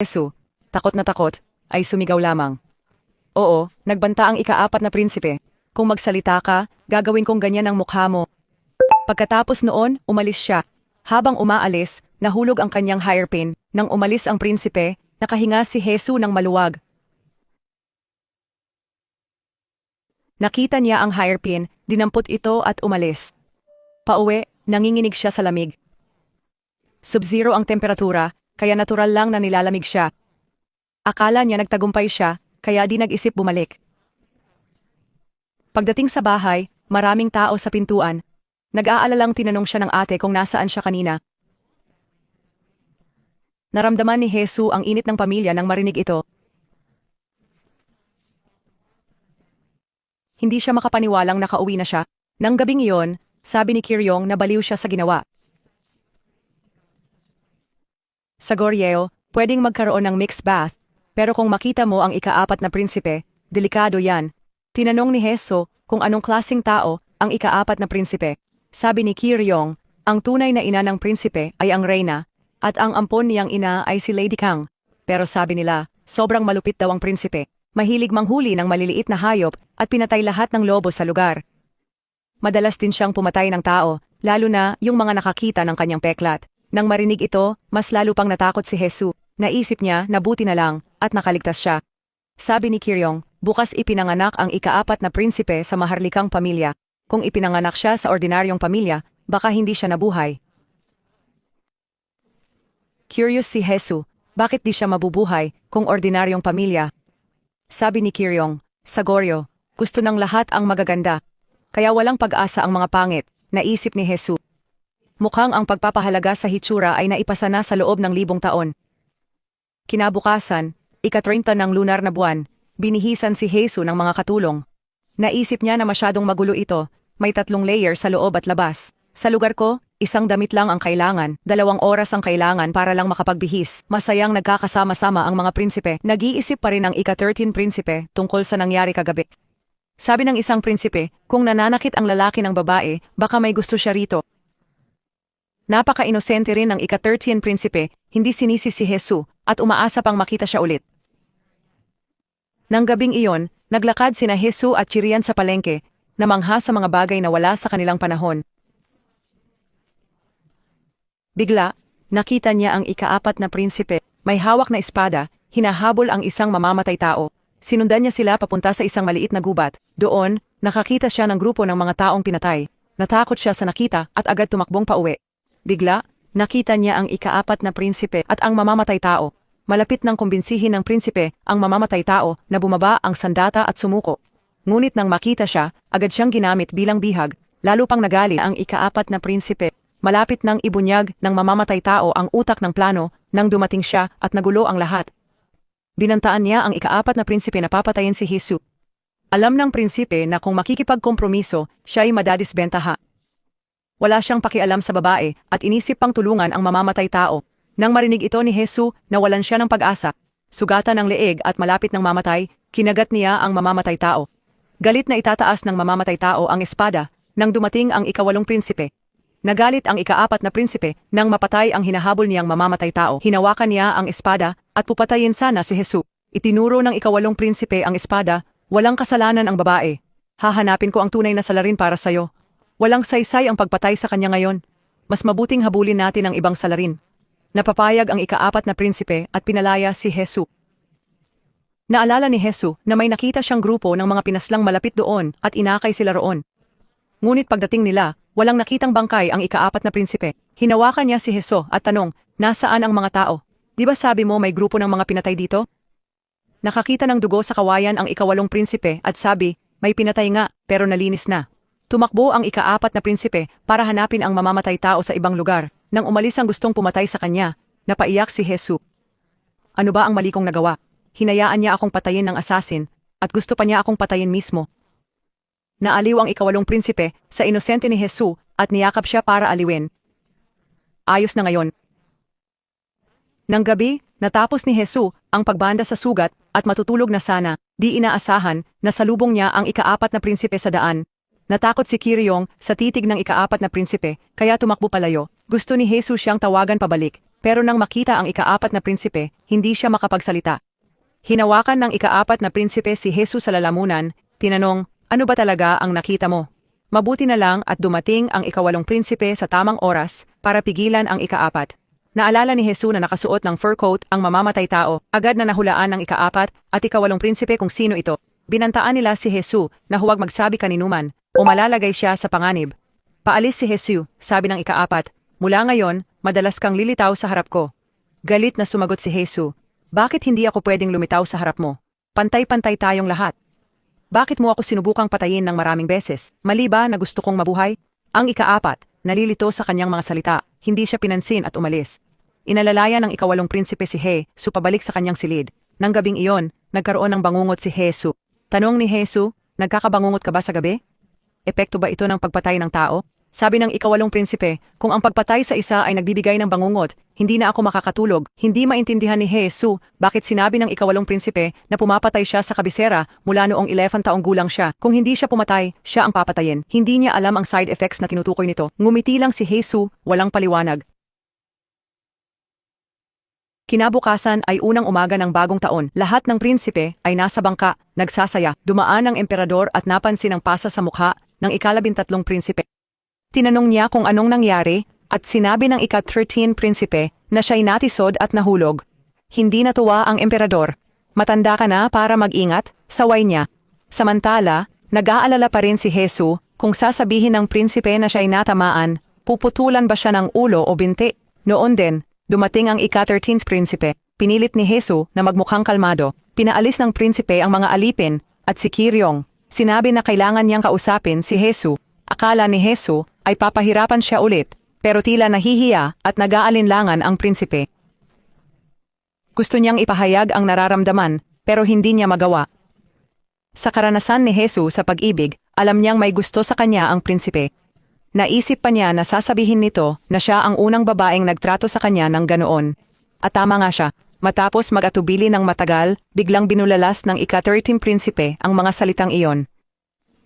Jesu, takot na takot, ay sumigaw lamang. Oo, nagbanta ang ika-4 na prinsipe. Kung magsalita ka, gagawin kong ganyan ang mukha mo. Pagkatapos noon, umalis siya. Habang umaalis, nahulog ang kanyang hairpin. Nang umalis ang prinsipe, nakahinga si Jesu ng maluwag. Nakita niya ang hairpin, dinampot ito at umalis. Pauwi, nanginginig siya sa lamig. Sub-zero ang temperatura, kaya natural lang na nilalamig siya. Akala niya nagtagumpay siya, kaya di nag-isip bumalik. Pagdating sa bahay, maraming tao sa pintuan. Nag-aalalang tinanong siya ng ate kung nasaan siya kanina. Naramdaman ni Jesu ang init ng pamilya nang marinig ito. Hindi siya makapaniwalang nakauwi na siya. Nang gabing iyon, sabi ni Kiryong na baliw siya sa ginawa. Sa Goryeo, pwedeng magkaroon ng mixed bath, pero kung makita mo ang ika-4 na prinsipe, delikado yan. Tinanong ni Jesu kung anong klaseng tao ang ika-4 na prinsipe. Sabi ni Kiryong, ang tunay na ina ng prinsipe ay ang reyna, at ang ampon niyang ina ay si Lady Kang. Pero sabi nila, sobrang malupit daw ang prinsipe. Mahilig manghuli ng maliliit na hayop at pinatay lahat ng lobo sa lugar. Madalas din siyang pumatay ng tao, lalo na yung mga nakakita ng kanyang peklat. Nang marinig ito, mas lalo pang natakot si Jesu. Naisip niya na buti na lang at nakaligtas siya. Sabi ni Kiryong, bukas ipinanganak ang ika-4 na prinsipe sa maharlikang pamilya. Kung ipinanganak siya sa ordinaryong pamilya, baka hindi siya nabuhay. Curious si Jesu, bakit di siya mabubuhay kung ordinaryong pamilya? Sabi ni Kiryong, sa Goryo, gusto ng lahat ang magaganda. Kaya walang pag-asa ang mga pangit, naisip ni Jesu. Mukhang ang pagpapahalaga sa hitsura ay naipasa na sa loob ng 1,000 taon. Kinabukasan, ika-30 ng lunar na buwan, binihisan si Jesu ng mga katulong. Naisip niya na masyadong magulo ito, may 3 layer sa loob at labas. Sa lugar ko, 1 damit lang ang kailangan, 2 oras ang kailangan para lang makapagbihis. Masayang nagkakasama-sama ang mga prinsipe. Nag-iisip pa rin ang ika-13 prinsipe tungkol sa nangyari kagabi. Sabi ng isang prinsipe, kung nananakit ang lalaki ng babae, baka may gusto siya rito. Napaka-inosente rin ng ika-13 prinsipe, hindi sinisi si Jesu, at umaasa pang makita siya ulit. Nang gabing iyon, naglakad sina Jesu at Chirian sa palengke, namangha sa mga bagay na wala sa kanilang panahon. Bigla, nakita niya ang ika-4 na prinsipe, may hawak na espada, hinahabol ang isang mamamatay tao. Sinundan niya sila papunta sa isang maliit na gubat. Doon, nakakita siya ng grupo ng mga taong pinatay. Natakot siya sa nakita at agad tumakbong pauwi. Bigla, nakita niya ang ika-4 na prinsipe at ang mamamatay tao. Malapit nang kumbinsihin ng prinsipe ang mamamatay tao na bumaba ang sandata at sumuko. Ngunit nang makita siya, agad siyang ginamit bilang bihag, lalo pang nagali ang ika-4 na prinsipe. Malapit nang ibunyag ng mamamatay tao ang utak ng plano nang dumating siya at nagulo ang lahat. Binantaan niya ang ika-4 na prinsipe na papatayin si Jesu. Alam ng prinsipe na kung makikipagkompromiso, siya ay madadisbentaha. Wala siyang pakialam sa babae at inisip pang tulungan ang mamamatay tao. Nang marinig ito ni Jesu, nawalan siya ng pag-asa. Sugatan ng leeg at malapit ng mamatay, kinagat niya ang mamamatay tao. Galit na itataas ng mamamatay tao ang espada nang dumating ang ika-8 prinsipe. Nagalit ang ika-4 na prinsipe nang mapatay ang hinahabol niyang mamamatay tao. Hinawakan niya ang espada at pupatayin sana si Jesu. Itinuro ng ika-8 prinsipe ang espada, walang kasalanan ang babae. Hahanapin ko ang tunay na salarin para sayo. Walang saysay ang pagpatay sa kanya ngayon. Mas mabuting habulin natin ang ibang salarin. Napapayag ang ika-4 na prinsipe at pinalaya si Jesu. Naalala ni Jesu na may nakita siyang grupo ng mga pinaslang malapit doon at inakay sila roon. Ngunit pagdating nila, walang nakitang bangkay ang ika-4 na prinsipe. Hinawakan niya si Jesu at tanong, nasaan ang mga tao? Di ba sabi mo may grupo ng mga pinatay dito? Nakakita ng dugo sa kawayan ang ika-8 prinsipe at sabi, may pinatay nga pero nalinis na. Tumakbo ang ika-4 na prinsipe para hanapin ang mamamatay tao sa ibang lugar. Nang umalis ang gustong pumatay sa kanya, napaiyak si Jesu. Ano ba ang mali kong nagawa? Hinayaan niya akong patayin ng asasin at gusto pa niya akong patayin mismo. Naaliw ang ika-8 prinsipe sa inosente ni Jesu at niyakap siya para aliwin. Ayos na ngayon. Nang gabi, natapos ni Jesu ang pagbanda sa sugat at matutulog na sana, di inaasahan na salubong niya ang ika-4 na prinsipe sa daan. Natakot si Kiryong sa titig ng ika-4 na prinsipe, kaya tumakbo palayo. Gusto ni Jesus siyang tawagan pabalik, Pero nang makita ang ika-4 na prinsipe, hindi siya makapagsalita. Hinawakan ng ika-4 na prinsipe si Jesus sa lalamunan, tinanong, "Ano ba talaga ang nakita mo?" Mabuti na lang at dumating ang ika-8 prinsipe sa tamang oras para pigilan ang ika-4. Naalala ni Jesus na nakasuot ng fur coat ang mamamatay tao, agad na nahulaan ng ika-4 at ika-8 prinsipe kung sino ito. Binantaan nila si Jesus na huwag magsabi kaninuman o malalagay siya sa panganib. Paalis si Jesus, sabi ng ika-4, "Mula ngayon, madalas kang lilitaw sa harap ko." Galit na sumagot si Jesus, "Bakit hindi ako pwedeng lumitaw sa harap mo? Pantay-pantay tayong lahat. Bakit mo ako sinubukang patayin ng maraming beses? Mali ba na gusto kong mabuhay?" Ang ika-4, nalilito sa kanyang mga salita, hindi siya pinansin at umalis. Inalalaya ng ika-8 prinsipe si Jesus pabalik sa kanyang silid. Nang gabing iyon, nagkaroon ng bangungot si Jesus. Tanong ni Jesus, "Nagkakabangungot ka ba sa gabi? Epekto ba ito ng pagpatay ng tao?" Sabi ng ika-8 prinsipe, "Kung ang pagpatay sa isa ay nagbibigay ng bangungot, hindi na ako makakatulog." Hindi maintindihan ni Jesus bakit sinabi ng ika-8 prinsipe na pumapatay siya sa kabisera mula noong 11 taong gulang siya. Kung hindi siya pumatay, siya ang papatayin. Hindi niya alam ang side effects na tinutukoy nito. Ngumiti lang si Jesus, walang paliwanag. Kinabukasan ay unang umaga ng bagong taon. Lahat ng prinsipe ay nasa bangka, nagsasaya. Dumaan ang emperador at napansin ang pasa sa mukha ng ika-13 prinsipe. Tinanong niya kung anong nangyari at sinabi ng ika-13 prinsipe na siya'y natisod at nahulog. Hindi natuwa ang emperador. "Matanda ka na para mag-ingat," saway niya. Samantala, nag-aalala pa rin si Jesus kung sasabihin ng prinsipe na siya'y natamaan, puputulan ba siya ng ulo o binti. Noon din, dumating ang ika-13 prinsipe. Pinilit ni Jesus na magmukhang kalmado. Pinaalis ng prinsipe ang mga alipin at si Kiryong. Sinabi na kailangan niyang kausapin si Jesus. Akala ni Jesus ay papahirapan siya ulit, pero tila nahihiya at nag-aalinlangan ang prinsipe. Gusto niyang ipahayag ang nararamdaman, pero hindi niya magawa. Sa karanasan ni Jesus sa pag-ibig, alam niyang may gusto sa kanya ang prinsipe. Naisip pa niya na sasabihin nito na siya ang unang babaeng nagtrato sa kanya ng ganoon. At tama nga siya. Matapos mag-atubili ng matagal, biglang binulalas ng ika-13 prinsipe ang mga salitang iyon.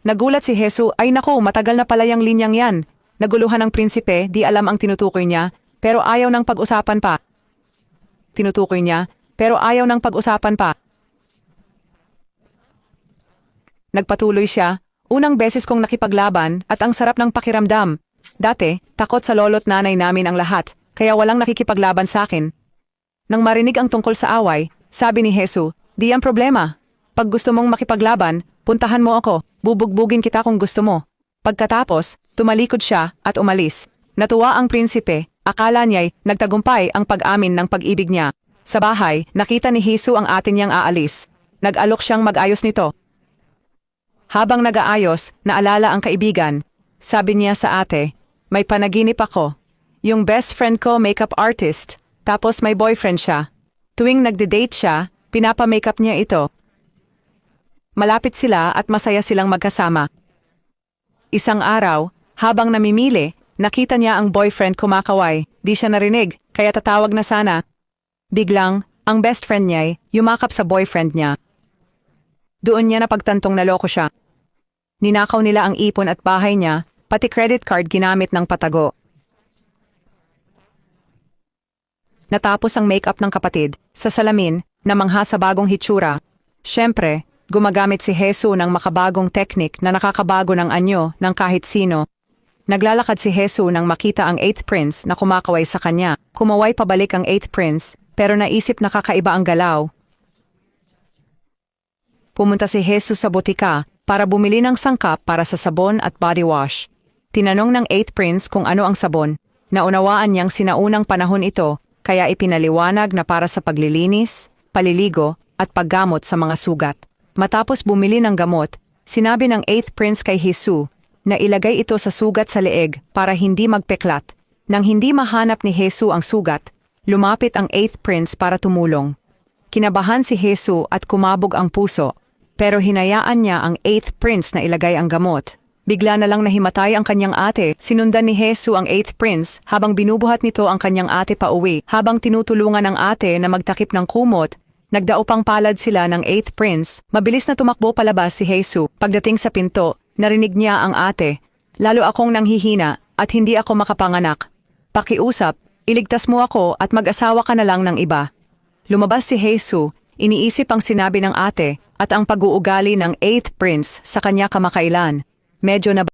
Nagulat si Jesus, "Ay naku, matagal na pala yung linyang yan." Naguluhan ng prinsipe, di alam ang tinutukoy niya, pero ayaw ng pag-usapan pa. Nagpatuloy siya, "Unang beses kong nakipaglaban at ang sarap ng pakiramdam. Dati, takot sa lolo't nanay namin ang lahat, kaya walang nakikipaglaban sa akin." Nang marinig ang tungkol sa away, sabi ni Jesus, "Di ang problema. Pag gusto mong makipaglaban, puntahan mo ako, bubugbugin kita kung gusto mo." Pagkatapos, tumalikod siya at umalis. Natuwa ang prinsipe, akala niya'y nagtagumpay ang pag-amin ng pag-ibig niya. Sa bahay, nakita ni Jesus ang atin niyang aalis. Nag-alok siyang mag-ayos nito. Habang nag-aayos, naalala ang kaibigan. Sabi niya sa ate, "May panaginip ako. Yung best friend ko makeup artist, tapos may boyfriend siya. Tuwing nagde-date siya, pinapa-makeup niya ito." Malapit sila at masaya silang magkasama. Isang araw, habang namimili, nakita niya ang boyfriend kumakaway. Di siya narinig, kaya tatawag na sana. Biglang, ang best friend niya'y yumakap sa boyfriend niya. Doon niya napagtantong naloko siya. Ninakaw nila ang ipon at bahay niya, pati credit card ginamit ng patago. Natapos ang makeup ng kapatid, sa salamin, namangha sa bagong hitsura. Siyempre, gumagamit si Jesus ng makabagong teknik na nakakabago ng anyo ng kahit sino. Naglalakad si Jesus nang makita ang 8th prince na kumakaway sa kanya. Kumaway pabalik ang 8th prince, pero naisip na kakaiba ang galaw. Pumunta si Jesus sa botika para bumili ng sangkap para sa sabon at body wash. Tinanong ng 8th prince kung ano ang sabon. Naunawaan niyang sinaunang panahon ito, kaya ipinaliwanag na para sa paglilinis, paliligo, at paggamot sa mga sugat. Matapos bumili ng gamot, sinabi ng 8th prince kay Jesus na ilagay ito sa sugat sa leeg para hindi magpeklat. Nang hindi mahanap ni Jesus ang sugat, lumapit ang 8th prince para tumulong. Kinabahan si Jesus at kumabog ang puso, pero hinayaan niya ang 8th prince na ilagay ang gamot. Bigla na lang nahimatay ang kanyang ate. Sinundan ni Jesus ang 8th prince habang binubuhat nito ang kanyang ate pauwi. Habang tinutulungan ng ate na magtakip ng kumot, nagdaupang palad sila ng 8th prince. Mabilis na tumakbo palabas si Jesus. Pagdating sa pinto, narinig niya ang ate, "Lalo akong nanghihina at hindi ako makapanganak. Pakiusap, Iligtas mo ako at mag-asawa ka na lang ng iba. Lumabas si Jesus, iniisip ang sinabi ng ate at ang pag-uugali ng 8th prince sa kanya kamakailan. Medyo na